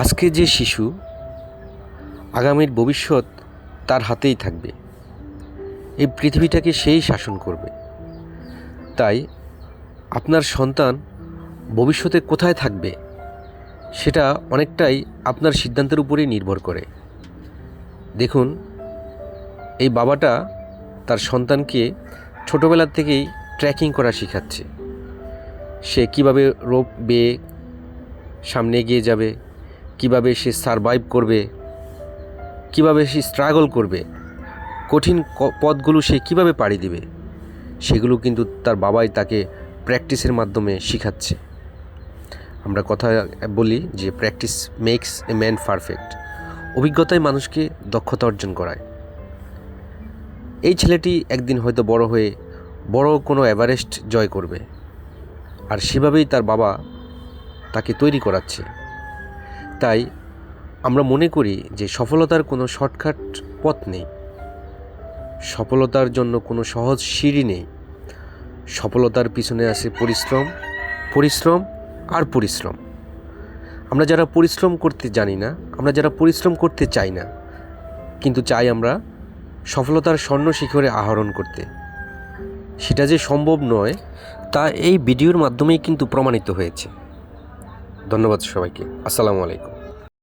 আজকে যে শিশু আগামীর ভবিষ্যৎ তার হাতেই থাকবে। এই পৃথিবীটাকে সেই শাসন করবে। তাই আপনার সন্তান ভবিষ্যতে কোথায় থাকবে সেটা অনেকটাই আপনার সিদ্ধান্তের উপরেই নির্ভর করে। দেখুন, এই বাবাটা তার সন্তানকে ছোটোবেলা থেকেই ট্রেকিং করা শেখাচ্ছে। সে কিভাবে রোপ বেয়ে সামনে এগিয়ে যাবে, কিভাবে সে সারভাইভ করবে, কিভাবে সে স্ট্রাগল করবে, কঠিন পথগুলো সে কিভাবে পাড়ি দিবে, সেগুলো কিন্তু তার বাবাই তাকে প্র্যাকটিসের মাধ্যমে শেখাচ্ছে। আমরা কথা বলি যে practice makes a man perfect. অভিজ্ঞতায় মানুষকে দক্ষতা অর্জন করায়। এই ছেলেটি একদিন হয়তো বড় হয়ে বড় কোনো এভারেস্ট জয় করবে, আর সেভাবেই তার বাবা তাকে তৈরি করাচ্ছে। তাই আমরা মনে করি যে সফলতার কোনো শর্টকাট পথ নেই, সফলতার জন্য কোনো সহজ সিঁড়ি নেই। সফলতার পিছনে আছে পরিশ্রম, পরিশ্রম আর পরিশ্রম। আমরা যারা পরিশ্রম করতে জানি না, আমরা যারা পরিশ্রম করতে চাই না, কিন্তু চাই আমরা সফলতার স্বর্ণ শিখরে আহরণ করতে, সেটা যে সম্ভব নয় তা এই ভিডিওর মাধ্যমেই কিন্তু প্রমাণিত হয়েছে। ধন্যবাদ সবাইকে। আসসালামু আলাইকুম।